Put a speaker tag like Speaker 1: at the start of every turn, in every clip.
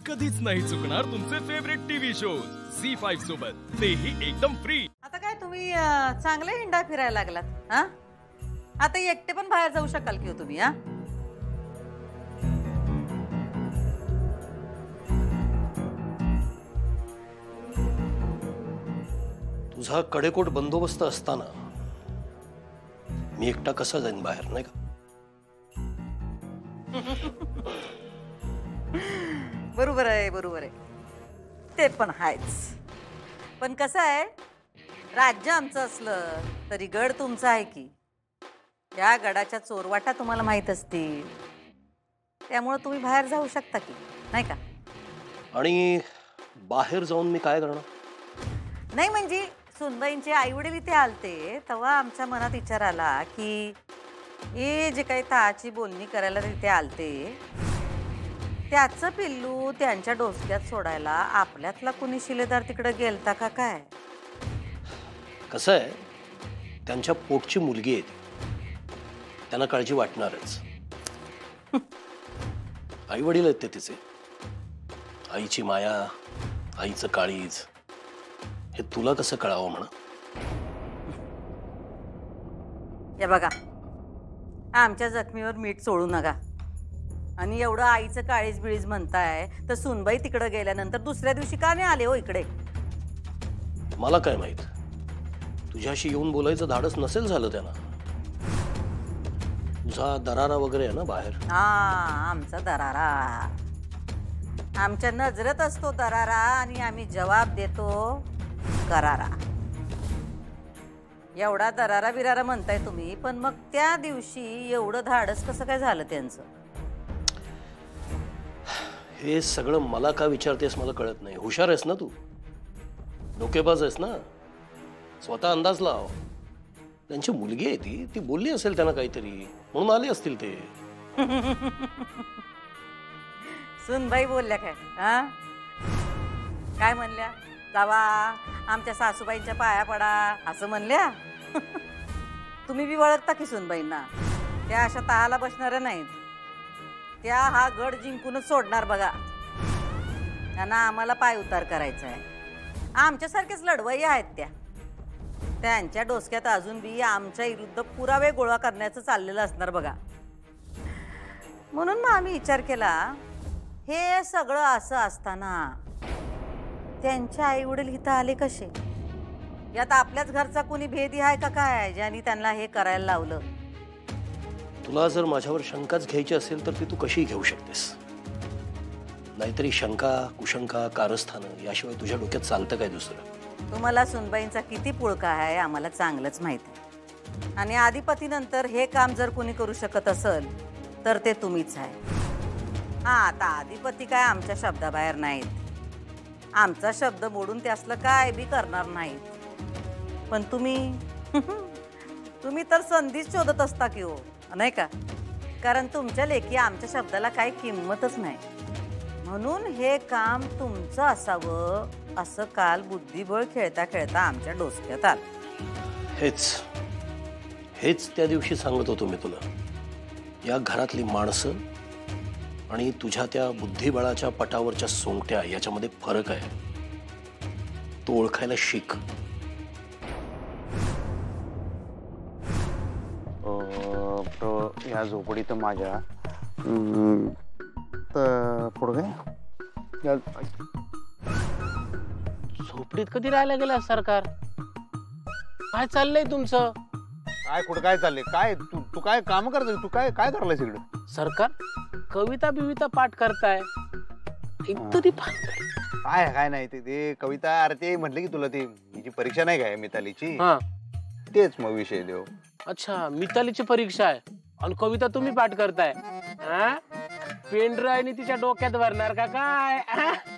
Speaker 1: कधीच नाही चुकणार तुमचे फेवरेट टीव्ही शोज झी5 सोबत, तेही एकदम फ्री।
Speaker 2: आता काय तुम्ही चांगले हिंडा फिरायला लागलात हा? आता एकटे पण बाहेर जाऊ शकाल की हो तुम्ही हा?
Speaker 3: तुझा कडेकोट बंदोबस्त असताना मी एकटा कसा जाईन बाहेर, नाही का?
Speaker 2: बरोबर आहे, बरोबर आहे, ते पण आहेच। पण कसं आहे, राज्य आमचं असलं तरी गड तुमचा आहे की। या गडाच्या चोरवाटा तुम्हाला माहित असतील, त्यामुळे तुम्ही बाहेर जाऊ शकता की, नाही का?
Speaker 3: आणि बाहेर जाऊन मी काय करणार?
Speaker 2: नाही म्हणजे सुनबाईंचे आई वडील इथे आलते तेव्हा आमच्या मनात विचार आला की हे जे काही ताची बोलणी करायला तिथे आलते, त्याचं पिल्लू त्यांच्या डोसक्यात सोडायला आपल्यातला कुणी शिलेदार तिकडे गेलता का काय?
Speaker 3: कसं आहे, त्यांच्या पोटची मुलगी आहे ती, त्यांना काळजी वाटणारच। आई वडील आहेत ते तिचे, आईची माया, आईचं काळीज हे तुला कसं कळावं म्हणा?
Speaker 2: हे बघा, आमच्या जखमीवर मीठ सोडू नका। आणि एवढं आईचं काळीज बिळीज म्हणताय तर सुनबाई तिकडे गेल्यानंतर दुसऱ्या दिवशी का नाही आले हो इकडे?
Speaker 3: मला काय माहित, तुझ्याशी येऊन बोलायचं धाडस नसेल झालं त्यांना। तुझा दरारा वगैरे आहे ना बाहेर?
Speaker 2: हा, आमचा दरारा, आमच्या नजरेत असतो दरारा आणि आम्ही जवाब देतो करारा। एवढा दरारा बिरारा म्हणताय तुम्ही, पण मग त्या दिवशी एवढं धाडस कसं काय झालं त्यांचं?
Speaker 3: हे सगळं मला का विचारतेस मला कळत नाही। हुशार आहेस ना तू, डोकेबाज आहेस ना, स्वतः अंदाज लाव। त्यांची मुलगी आहे ती बोलली असेल त्यांना काहीतरी, म्हणून आले असतील ते।
Speaker 2: सुनबाई बोलल्या काय? हा, काय म्हणल्या? जावा आमच्या सासूबाईंच्या पाया पडा असं म्हणल्या? तुम्ही बी ओळखता की सुनबाईंना, त्या अशा तहाला बसणाऱ्या नाहीत, त्या हा गड जिंकूनच सोडणार बघा। त्यांना आम्हाला पाय उतार करायचा आहे, आमच्यासारखेच लढवय्या आहेत त्या। त्यांच्या डोसक्यात अजून बी आमच्या विरुद्ध पुरावे गोळा करण्याचं चाललेलं असणार बघा। म्हणून मग आम्ही विचार केला, हे सगळं असं असताना त्यांच्या आई वडील इथं आले कसे? यात आपल्याच घरचा कोणी भेदी आहे का काय ज्यांनी त्यांना हे करायला लावलं?
Speaker 3: तुला जर माझ्यावर शंकाच घ्यायची असेल तर ती तू कशी घेऊ शकतेस? नाहीतरी शंका कुशंका कारस्थानं याशिवाय तुझ्या डोक्यात चालतं काय दुसरं?
Speaker 2: तुम्हाला सुनबाईंचा किती पुळका आहे आम्हाला चांगलंच माहिती आहे, आणि आधिपतीनंतर हे काम जर कोणी करू शकत असेल तर ते तुम्हीच आहे। हा, आता आधिपती काय आमच्या शब्दाबाहेर नाहीत, आमचा शब्द मोडून ते असलं काय बी करणार नाहीत। पण तुम्ही तर संधीच शोधत असता की हो, नाही का? कारण तुमच्या लेखी आमच्या शब्दाला काही किंमतच नाही, म्हणून हे काम तुमचं असावं असं काल बुद्धिबळ खेळता खेळता आमच्या डोसक्यात आलं।
Speaker 3: हेच त्या दिवशी सांगत होतो मी तुला। या घरातली माणसं आणि तुझ्या त्या बुद्धिबळाच्या पटावरच्या सोंगट्या याच्यामध्ये फरक आहे, तो ओळखायला शिक।
Speaker 4: या झोपडीत माझ्या पुढे काय
Speaker 5: झोपडीत कधी राहायला गेला सरकार? काय चाललंय तुमचं?
Speaker 4: काय कुठं काय चाललंय? काय तू काय काम करतोय? तू काय काय करलायस इकडे?
Speaker 5: सरकार कविता बिविता पाठ करताय तरी
Speaker 4: काय नाही ते कविता, अरे ते म्हटलं की तुला ती हिची परीक्षा नाही काय मितालीची?
Speaker 5: हा,
Speaker 4: तेच मग विषय देव।
Speaker 5: अच्छा, मितालीची परीक्षा आहे आणि कविता तुम्ही पाठ करताय? पेंड्रायनी तिच्या डोक्यात भरणार का काय?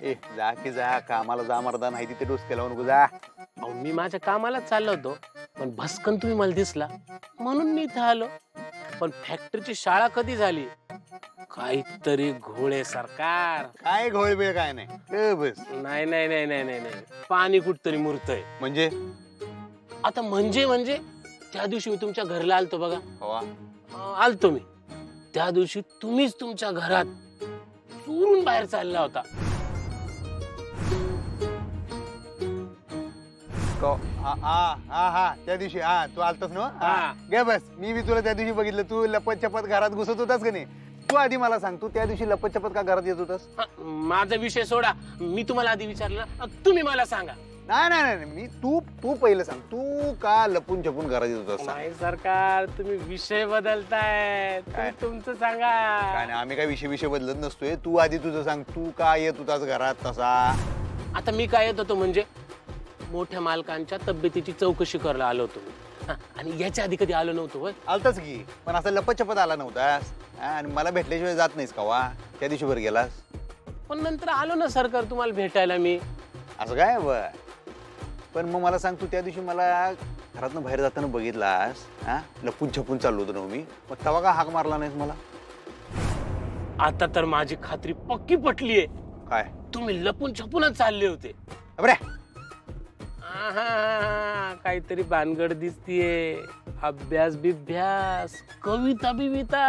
Speaker 4: ए जा की जा, कामाला जा मर्दा, नाही तिथे डोसक्याला लावून नको जा।
Speaker 5: अहो, मी माझ्या कामालाच चाललो होतो, पण भस्कन तुम्ही मला दिसला म्हणून मी इथं आलो। पण फॅक्टरीची शाळा कधी झाली? काहीतरी घोळे सरकार।
Speaker 4: काय घोळ बिळ काय नाही, बस।
Speaker 5: नाही नाही नाही नाही नाही नाही, पाणी कुठतरी मुरतय।
Speaker 4: म्हणजे
Speaker 5: आता म्हणजे त्या दिवशी मी तुमच्या घरला आलतो बघा, आलतो मी, त्या दिवशी तुम्हीच तुमच्या घरात चोरून बाहेर चालला होता।
Speaker 4: हा हा हा हा त्या दिवशी हा तू आलतास ना
Speaker 5: हा.
Speaker 4: गे बस मी तुला त्या दिवशी बघितलं तू लपत चपत घरात घुसत होतास का नाही. तू आधी मला सांग तू त्या दिवशी लपत चपत का घरात येत होतास.
Speaker 5: माझा विषय सोडा, मी तुम्हाला आधी विचारलं, तुम्ही मला सांगा.
Speaker 4: नाही नाही नाही मी तू पहिलं सांग तू का लपून छपून घरात येत होतास.
Speaker 5: नाही सरकार, तुम्ही विषय बदलताय.
Speaker 4: काय?
Speaker 5: तुमचं सांगा.
Speaker 4: काय नाही आम्ही काय विषय बदलत नसतोय. तू आधी तुझं सांग तू का येत होतास घरात तसा.
Speaker 5: आता मी काय येत होतो म्हणजे मोठ्या मालकांच्या तब्येतीची चौकशी करायला आलो होतो. आणि याच्या आधी कधी आलो नव्हतो.
Speaker 4: आलताच की पण असं लपत चपत आला नव्हतास. आणि मला भेटल्याशिवाय जात नाहीस का वा. त्या दिवशी वर गेलास.
Speaker 5: पण नंतर आलो ना सरकार तुम्हाला भेटायला मी.
Speaker 4: असं काय बर. पण मग मला सांग तू त्या दिवशी मला घरातनं बाहेर जाताना बघितलास हा लपून छपून चाललो होतो ना मी. मग तेव्हा का हाक मारला नाहीस मला.
Speaker 5: आता तर माझी खात्री पक्की पटलीये.
Speaker 4: काय
Speaker 5: तुम्ही लपून छपूनच चालले होते.
Speaker 4: बरे
Speaker 5: काहीतरी भानगड दिसतीये. अभ्यास बिभ्यास, कविता बिविता.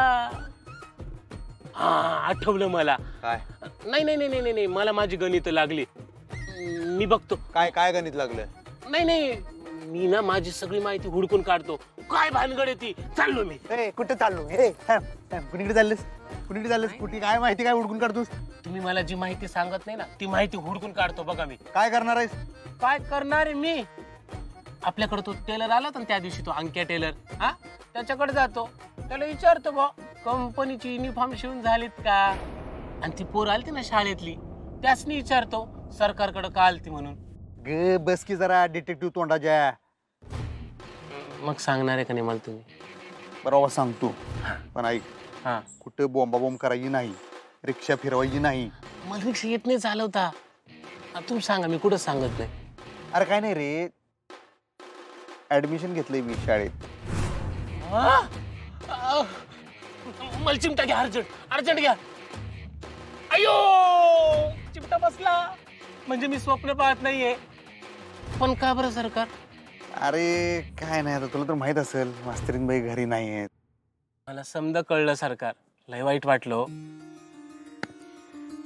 Speaker 5: हा आठवलं मला.
Speaker 4: काय
Speaker 5: नाही नाही नाही नाही नाही, मला माझी गणित लागली. मी बघतो.
Speaker 4: काय काय गणित लागलं.
Speaker 5: नाही नाही, मी ना माझी सगळी माहिती हुडकून काढतो. काय भानगड आहे ती. चाललो मी.
Speaker 4: कुठे चाललो कुणीकडे चाललेस कुठे काय माहिती काय हुडकून काढतोस.
Speaker 5: तुम्ही मला जी माहिती सांगत नाही ना ती माहिती हुडकून काढतो बघा मी.
Speaker 4: काय करणार आहेस.
Speaker 5: काय करणार आहे मी. आपल्याकडे तो टेलर आला होता त्या दिवशी, तो अंक्या टेलर. हा त्याच्याकडे जातो, त्याला विचारतो बा कंपनीची युनिफॉर्म शिवून झालीत का. आणि ती पोर आलती ना शाळेतली, त्यासनी विचारतो सरकारकडे का आलती म्हणून.
Speaker 4: ग बस की जरा डिटेक्टिव्ह तोंडाच्या.
Speaker 5: मग सांगणार आहे का नाही मला तुम्ही.
Speaker 4: बरोबर सांगतो पण ऐक
Speaker 5: हा
Speaker 4: कुठं बोंबाबोंब करायची नाही, रिक्षा फिरवायची नाही.
Speaker 5: मला रिक्षा येत नाही चालवता. तुम्ही सांगा, मी कुठं सांगत नाही.
Speaker 4: अरे काय नाही रे, ऍडमिशन घेतलंय मी शाळेत.
Speaker 5: मला चिमटा घ्या, अर्जंट अर्जंट घ्या. अयो चिमटा बसला. म्हणजे मी स्वप्न पाहत नाहीये. पण का बरं सरकार.
Speaker 4: अरे काय नाही आता तुला तर माहित असेल मास्तरीनबाई घरी नाही आहेत.
Speaker 5: मला समजा कळलं सरकार, लय वाईट वाटलं.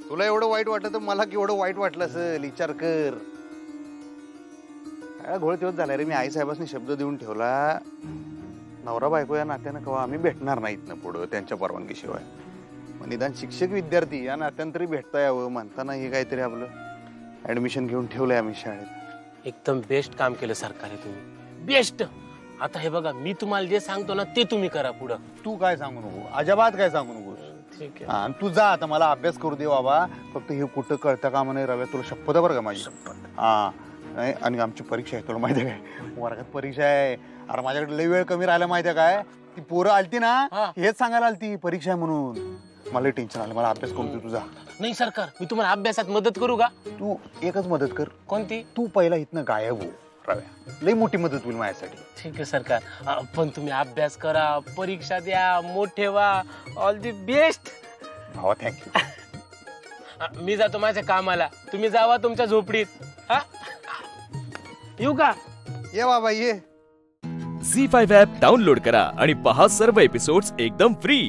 Speaker 4: तुला एवढं वाईट वाटलं तर मला केवढं वाईट वाटलं असेल विचार कर. घोळ तेवढ झालाय रे. मी आई साहेबांनी शब्द देऊन ठेवला, नवरा बायको या नात्यानं कवा आम्ही भेटणार नाहीत ना पुढं त्यांच्या परवानगीशिवाय. मग निदान शिक्षक विद्यार्थी या नात्यानं तरी भेटता यावं म्हणताना हे काहीतरी आपलं ऍडमिशन घेऊन ठेवलंय आम्ही शाळेत.
Speaker 5: एकदम बेस्ट काम केलं सरकार तुम्ही, बेस्ट. आता हे बघा, मी तुम्हाला जे सांगतो ना ते तुम्ही करा पुढं.
Speaker 4: तू काय सांगू नको, अजिबात काय सांगू नकोस.
Speaker 5: ठीक आहे.
Speaker 4: आणि तू जा आता, मला अभ्यास करू दे बाबा. फक्त हे कुठं कळतं का म्हणे रव्या, तुला शपथ आहे बरं का माझी. हा नाही, आणि आमची परीक्षा आहे तुला माहिती आहे काय. वर्गात परीक्षा आहे. अरे माझ्याकडे लई वेळ कमी राहिला माहिती आहे काय. ती पोरं आलती ना हेच सांगायला आलती परीक्षा आहे म्हणून. मला टेन्शन आलं, मला अभ्यास करू दे तुझा.
Speaker 5: नाही सरकार, मी तुम्हाला अभ्यासात मदत करू का.
Speaker 4: तू एकच मदत कर.
Speaker 5: कोणती.
Speaker 4: तू पहिला इथनं गायब हो रव्या, लई मोठी मदत होईल माझ्यासाठी.
Speaker 5: ठीक आहे सरकार, पण तुम्ही अभ्यास करा, परीक्षा द्या, मोठे व्हा. ऑल दी बेस्ट
Speaker 4: भावा. थँक्यू.
Speaker 5: मी जातो माझ्या कामाला, तुम्ही जावा तुमच्या झोपडीत. हा येऊ का.
Speaker 4: ये बाबा ये.
Speaker 1: झी5 ॲप डाउनलोड करा आणि पहा सर्व एपिसोड्स एकदम फ्री.